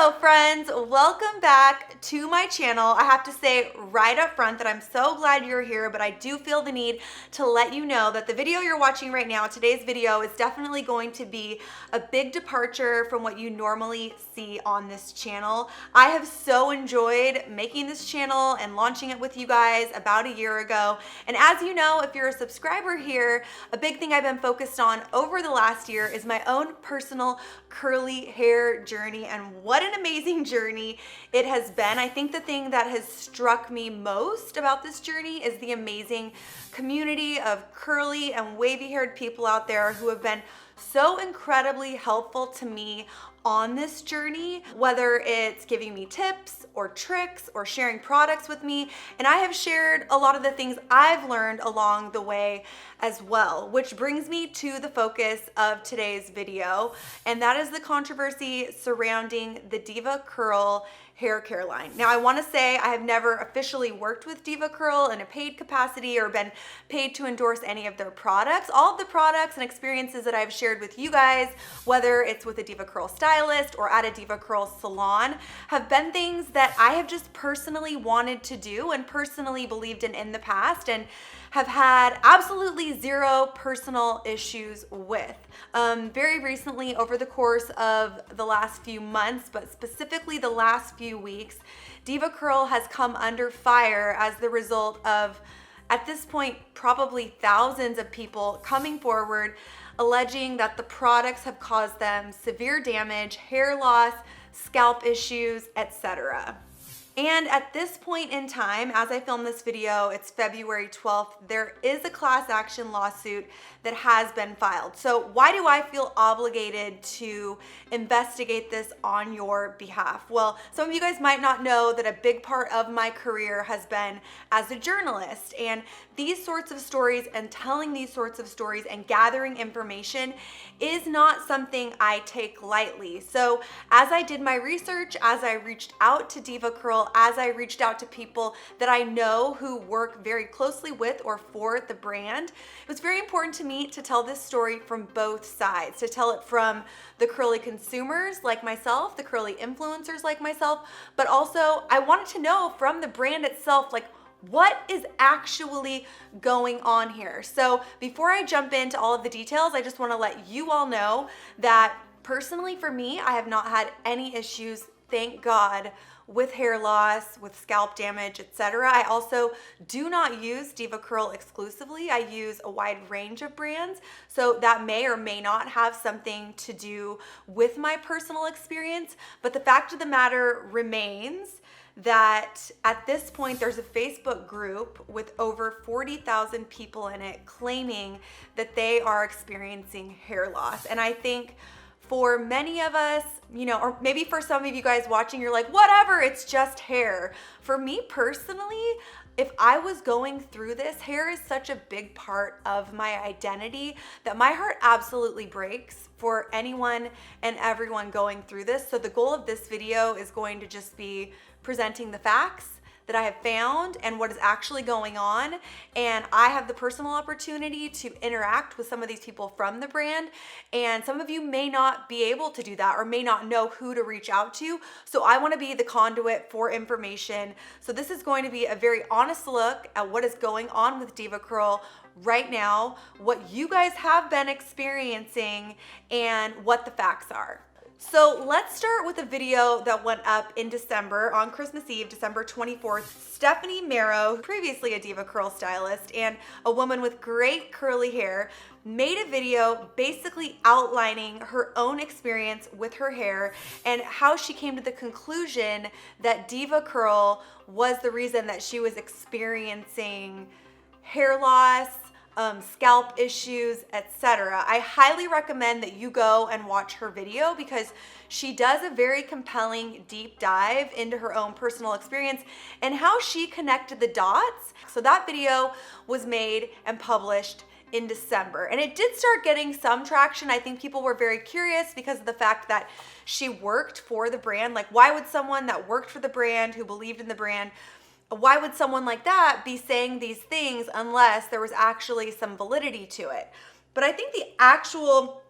Hello friends, welcome back to my channel. I have to say right up front that I'm so glad you're here, but I do feel the need to let you know that the video you're watching right now, today's video, is definitely going to be a big departure from what you normally see on this channel. I have so enjoyed making this channel and launching it with you guys about a year ago. And as you know, if you're a subscriber here, a big thing I've been focused on over the last year is my own personal curly hair journey, and what an amazing journey it has been. I think the thing that has struck me most about this journey is the amazing community of curly and wavy haired people out there who have been so incredibly helpful to me on this journey, whether it's giving me tips or tricks or sharing products with me. And I have shared a lot of the things I've learned along the way as well, which brings me to the focus of today's video, and that is the controversy surrounding the Diva Curl hair care line. Now, I want to say I have never officially worked with Diva Curl in a paid capacity or been paid to endorse any of their products. All of the products and experiences that I've shared with you guys, whether it's with a Diva Curl stylist or at a Diva Curl salon, have been things that I have just personally wanted to do and personally believed in the past, and have had absolutely zero personal issues with. Very recently, over the course of the last few months, but specifically the last few weeks, Diva Curl has come under fire as the result of, at this point, probably thousands of people coming forward alleging that the products have caused them severe damage, hair loss, scalp issues, etc. And at this point in time, as I film this video, it's February 12th, there is a class action lawsuit that has been filed. So why do I feel obligated to investigate this on your behalf? Well, some of you guys might not know that a big part of my career has been as a journalist, and these sorts of stories and telling these sorts of stories and gathering information is not something I take lightly. So as I did my research, as I reached out to Diva Curl, as I reached out to people that I know who work very closely with or for the brand, it was very important to me to tell this story from both sides, to tell it from the curly consumers like myself, the curly influencers like myself, but also I wanted to know from the brand itself, like, what is actually going on here. So before I jump into all of the details, I just want to let you all know that personally for me, I have not had any issues, thank God, with hair loss, with scalp damage, etc. I also do not use Diva Curl exclusively. I use a wide range of brands, so that may or may not have something to do with my personal experience. But the fact of the matter remains that at this point there's a Facebook group with over 40,000 people in it claiming that they are experiencing hair loss. And I think for many of us, you know, or maybe for some of you guys watching, you're like, whatever, it's just hair. For me personally, if I was going through this, hair is such a big part of my identity that my heart absolutely breaks for anyone and everyone going through this. So the goal of this video is going to just be presenting the facts that I have found and what is actually going on. And I have the personal opportunity to interact with some of these people from the brand. And some of you may not be able to do that or may not know who to reach out to. So I want to be the conduit for information. So this is going to be a very honest look at what is going on with Diva Curl right now, what you guys have been experiencing, and what the facts are. So let's start with a video that went up in December, on Christmas Eve, December 24th. Stephanie Marrow, previously a Diva Curl stylist and a woman with great curly hair, made a video basically outlining her own experience with her hair and how she came to the conclusion that Diva Curl was the reason that she was experiencing hair loss, scalp issues, etc. I highly recommend that you go and watch her video because she does a very compelling deep dive into her own personal experience and how she connected the dots. So that video was made and published in December, and it did start getting some traction. I think people were very curious because of the fact that she worked for the brand. Like, why would someone that worked for the brand, who believed in the brand, why would someone like that be saying these things unless there was actually some validity to it? But I think the actual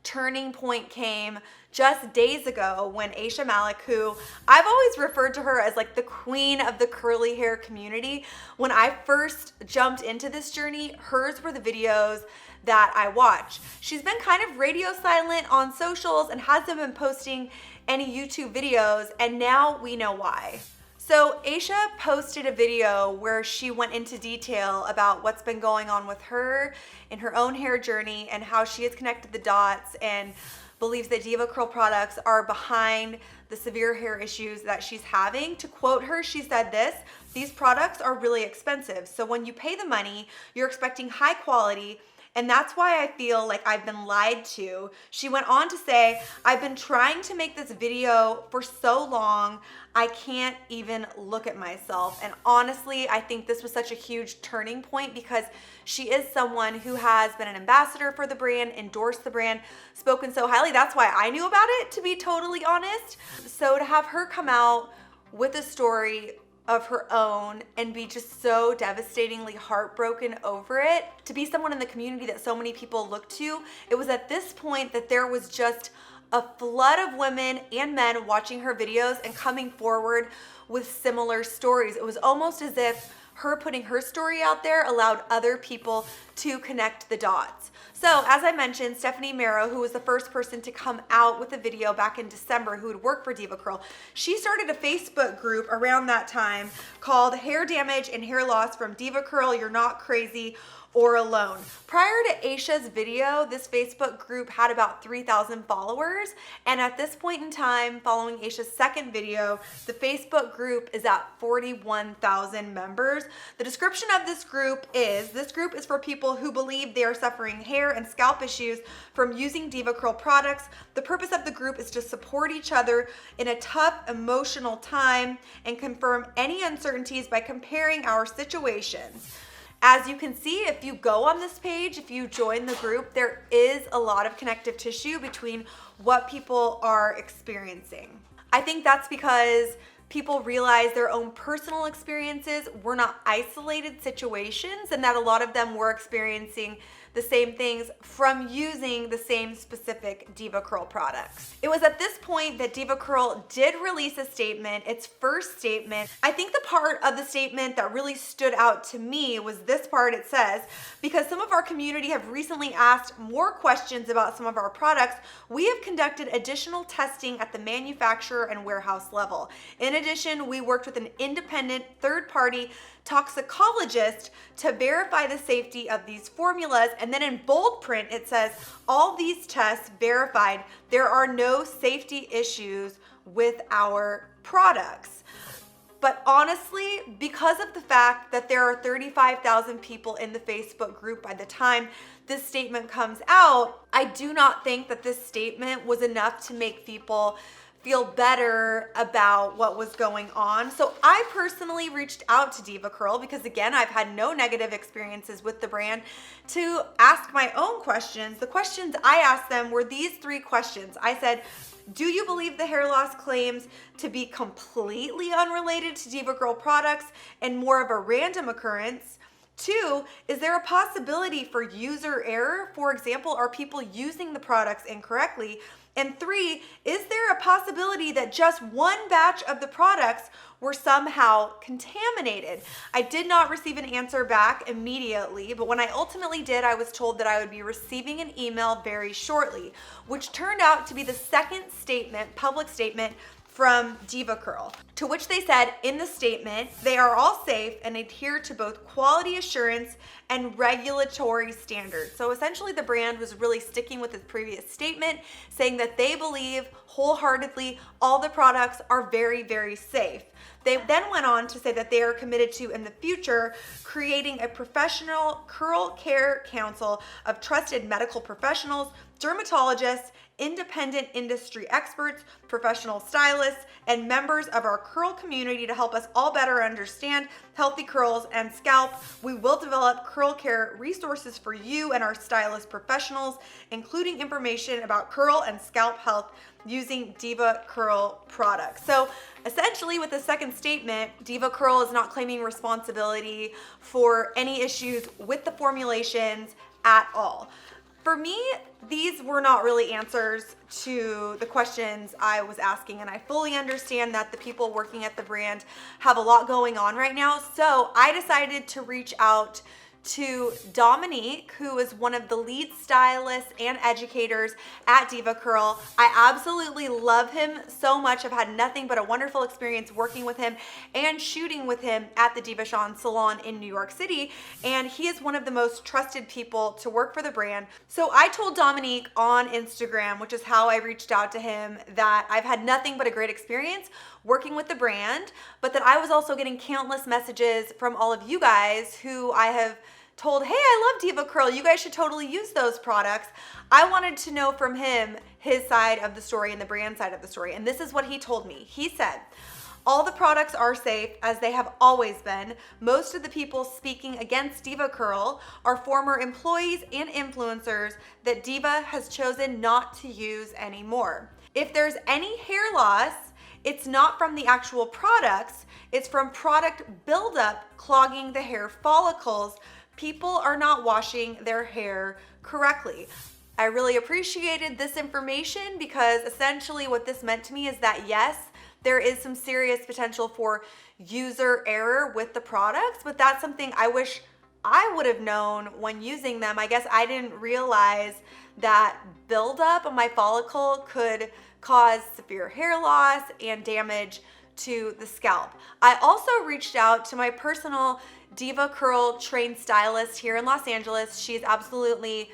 turning point came just days ago when Ayesha Malik, who I've always referred to her as like the queen of the curly hair community, when I first jumped into this journey, hers were the videos that I watch. She's been kind of radio silent on socials and hasn't been posting any YouTube videos, and now we know why. So Ayesha posted a video where she went into detail about what's been going on with her in her own hair journey and how she has connected the dots and believes that Diva Curl products are behind the severe hair issues that she's having. To quote her, she said this: "These products are really expensive. So when you pay the money, you're expecting high quality, and that's why I feel like I've been lied to." She went on to say, "I've been trying to make this video for so long, I can't even look at myself." And honestly, I think this was such a huge turning point because she is someone who has been an ambassador for the brand, endorsed the brand, spoken so highly. That's why I knew about it, to be totally honest. So to have her come out with a story of her own and be just so devastatingly heartbroken over it, to be someone in the community that so many people look to, it was at this point that there was just a flood of women and men watching her videos and coming forward with similar stories. It was almost as if her putting her story out there allowed other people to connect the dots. So as I mentioned, Stephanie Marrow, who was the first person to come out with a video back in December, who had worked for Diva Curl, she started a Facebook group around that time called Hair Damage and Hair Loss from Diva Curl, You're Not Crazy or Alone. Prior to Ayesha's video, this Facebook group had about 3,000 followers. And at this point in time, following Ayesha's second video, the Facebook group is at 41,000 members. The description of this group is for people who believe they are suffering hair and scalp issues from using Diva Curl products. The purpose of the group is to support each other in a tough emotional time and confirm any uncertainties by comparing our situations. As you can see, if you go on this page, if you join the group, there is a lot of connective tissue between what people are experiencing. I think that's because people realize their own personal experiences were not isolated situations, and that a lot of them were experiencing the same things from using the same specific Diva Curl products. It was at this point that Diva Curl did release a statement, its first statement. I think the part of the statement that really stood out to me was this part. It says, "Because some of our community have recently asked more questions about some of our products, we have conducted additional testing at the manufacturer and warehouse level. In addition, we worked with an independent third-party toxicologist to verify the safety of these formulas." And then in bold print, it says, "All these tests verified there are no safety issues with our products." But honestly, because of the fact that there are 35,000 people in the Facebook group by the time this statement comes out, I do not think that this statement was enough to make people feel better about what was going on. So I personally reached out to Diva Curl because, again, I've had no negative experiences with the brand, to ask my own questions. The questions I asked them were these three questions. I said, "Do you believe the hair loss claims to be completely unrelated to Diva Curl products and more of a random occurrence? 2, is there a possibility for user error? For example, are people using the products incorrectly? And 3, is there a possibility that just one batch of the products were somehow contaminated?" I did not receive an answer back immediately, but when I ultimately did, I was told that I would be receiving an email very shortly, which turned out to be the second statement, public statement, from Diva Curl, to which they said in the statement, they are all safe and adhere to both quality assurance and regulatory standards. So essentially the brand was really sticking with its previous statement, saying that they believe wholeheartedly all the products are very, very safe. They then went on to say that they are committed to, in the future, creating a professional curl care council of trusted medical professionals, dermatologists, independent industry experts, professional stylists, and members of our curl community to help us all better understand healthy curls and scalp. We will develop curl care resources for you and our stylist professionals, including information about curl and scalp health using Diva Curl products. So essentially with the second statement, Diva Curl is not claiming responsibility for any issues with the formulations at all. for me, these were not really answers to the questions I was asking, and I fully understand that the people working at the brand have a lot going on right now. So I decided to reach out to Dominique, who is one of the lead stylists and educators at Diva Curl. I absolutely love him so much. I've had nothing but a wonderful experience working with him and shooting with him at the Diva salon in New York City. And he is one of the most trusted people to work for the brand. So I told Dominique on Instagram, which is how I reached out to him, that I've had nothing but a great experience working with the brand, but that I was also getting countless messages from all of you guys who I have told, hey, I love Diva Curl. You guys should totally use those products. I wanted to know from him his side of the story and the brand side of the story. And this is what he told me. He said, all the products are safe, as they have always been. Most of the people speaking against Diva Curl are former employees and influencers that Diva has chosen not to use anymore. If there's any hair loss, it's not from the actual products, it's from product buildup clogging the hair follicles. People are not washing their hair correctly. I really appreciated this information, because essentially what this meant to me is that yes, there is some serious potential for user error with the products, but that's something I wish I would have known when using them. I guess I didn't realize that buildup on my follicle could cause severe hair loss and damage to the scalp. I also reached out to my personal Diva Curl trained stylist here in Los Angeles. She's absolutely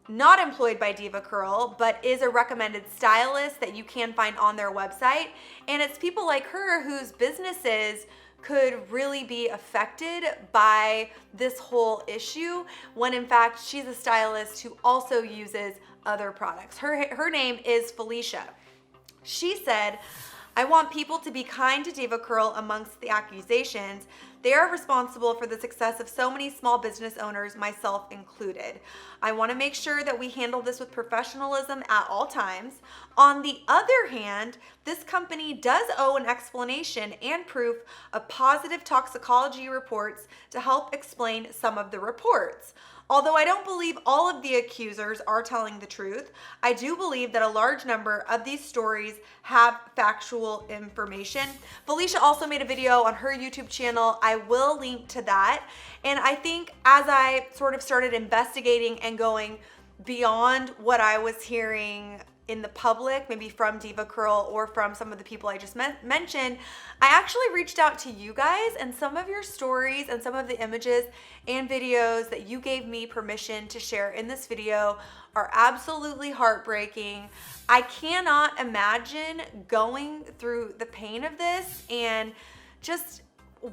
not employed by Diva Curl, but is a recommended stylist that you can find on their website. And it's people like her whose businesses could really be affected by this whole issue, when in fact she's a stylist who also uses other products. Her name is Philesha. She said, I want people to be kind to Diva Curl amongst the accusations. They are responsible for the success of so many small business owners, myself included. I want to make sure that we handle this with professionalism at all times. On the other hand, this company does owe an explanation and proof of positive toxicology reports to help explain some of the reports. Although I don't believe all of the accusers are telling the truth, I do believe that a large number of these stories have factual information. Philesha also made a video on her YouTube channel. I will link to that. And I think as I sort of started investigating and going beyond what I was hearing in the public, maybe from Diva Curl or from some of the people I just mentioned, I actually reached out to you guys, and some of your stories and some of the images and videos that you gave me permission to share in this video are absolutely heartbreaking. I cannot imagine going through the pain of this and just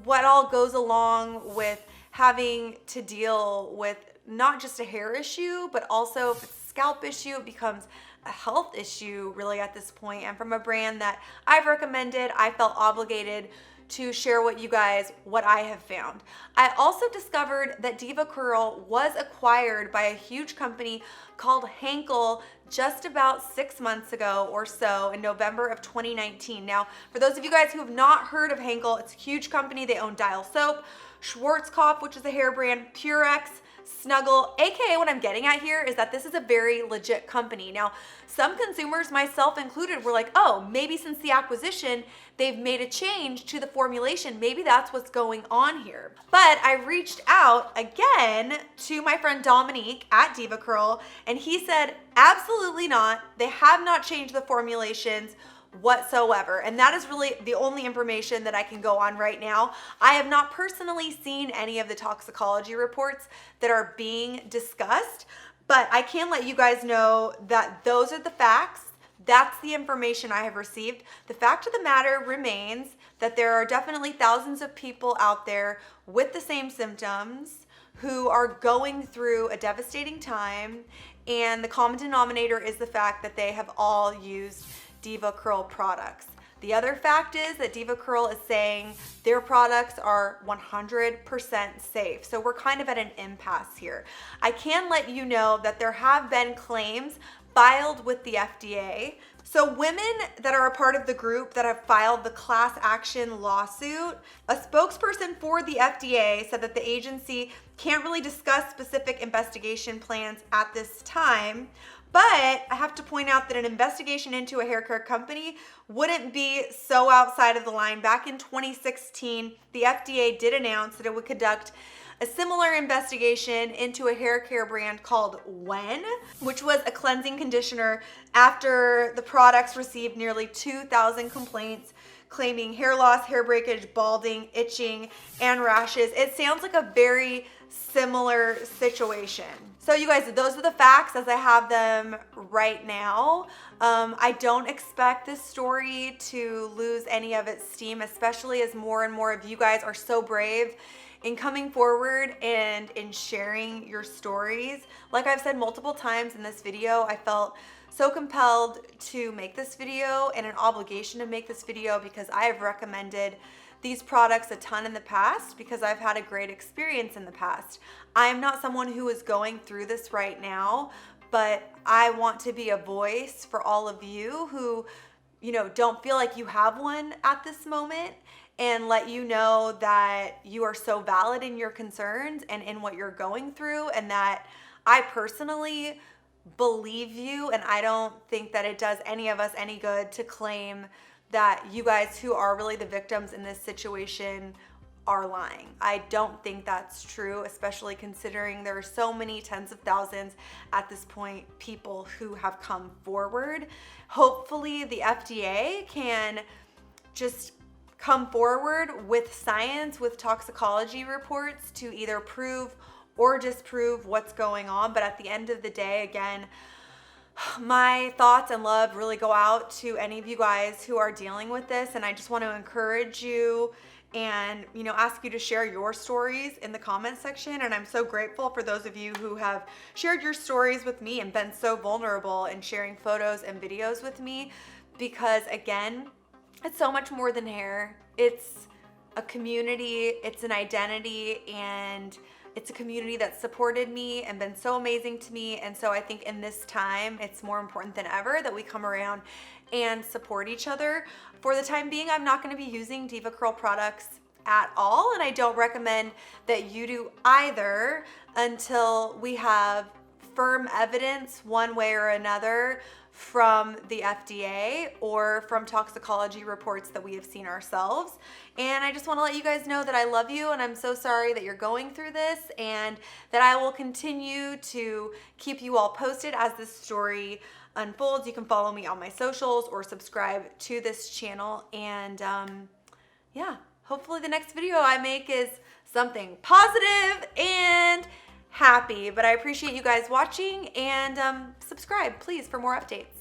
what all goes along with having to deal with not just a hair issue, but also if it's a scalp issue, it becomes a health issue really at this point. And from a brand that I've recommended, I felt obligated to share what I have found. I also discovered that Diva Curl was acquired by a huge company called Henkel just about 6 months ago or so, in November of 2019. Now, for those of you guys who have not heard of Henkel, it's a huge company. They own Dial Soap, Schwarzkopf, which is a hair brand, Purex, Snuggle, aka what I'm getting at here is that this is a very legit company. Now, some consumers, myself included, were like, oh, maybe since the acquisition, they've made a change to the formulation. Maybe that's what's going on here. But I reached out again to my friend Dominique at Diva Curl, and he said, absolutely not. They have not changed the formulations whatsoever. And that is really the only information that I can go on right now. I have not personally seen any of the toxicology reports that are being discussed, but I can let you guys know that those are the facts. That's the information I have received. The fact of the matter remains that there are definitely thousands of people out there with the same symptoms who are going through a devastating time, and the common denominator is the fact that they have all used Diva Curl products. The other fact is that Diva Curl is saying their products are 100% safe. So we're kind of at an impasse here. I can let you know that there have been claims filed with the FDA So women that are a part of the group that have filed the class action lawsuit, a spokesperson for the FDA said that the agency can't really discuss specific investigation plans at this time. But I have to point out that an investigation into a hair care company wouldn't be so outside of the line. Back in 2016, the FDA did announce that it would conduct a similar investigation into a hair care brand called When, which was a cleansing conditioner after the products received nearly 2,000 complaints claiming hair loss, hair breakage, balding, itching, and rashes. It sounds like a very similar situation. So you guys, those are the facts as I have them right now. I don't expect this story to lose any of its steam, especially as more and more of you guys are so brave in coming forward and in sharing your stories. Like I've said multiple times in this video, I felt so compelled to make this video and an obligation to make this video because I have recommended these products a ton in the past because I've had a great experience in the past. I'm not someone who is going through this right now, but I want to be a voice for all of you who, don't feel like you have one at this moment, and let you know that you are so valid in your concerns and in what you're going through, and that I personally believe you, and I don't think that it does any of us any good to claim that you guys who are really the victims in this situation are lying. I don't think that's true, especially considering there are so many tens of thousands at this point, people who have come forward. Hopefully the FDA can just come forward with science, with toxicology reports to either prove or disprove what's going on. But at the end of the day, again, my thoughts and love really go out to any of you guys who are dealing with this. And I just want to encourage you and, ask you to share your stories in the comment section. And I'm so grateful for those of you who have shared your stories with me and been so vulnerable in sharing photos and videos with me, because again, it's so much more than hair. It's a community, it's an identity, and it's a community that supported me and been so amazing to me. And so I think in this time, it's more important than ever that we come around and support each other. For the time being, I'm not going to be using Diva Curl products at all, and I don't recommend that you do either until we have firm evidence one way or another from the FDA or from toxicology reports that we have seen ourselves. And I just want to let you guys know that I love you, and I'm so sorry that you're going through this, and that I will continue to keep you all posted as this story unfolds. You can follow me on my socials or subscribe to this channel. And yeah, hopefully the next video I make is something positive and happy. But I appreciate you guys watching, and subscribe please for more updates.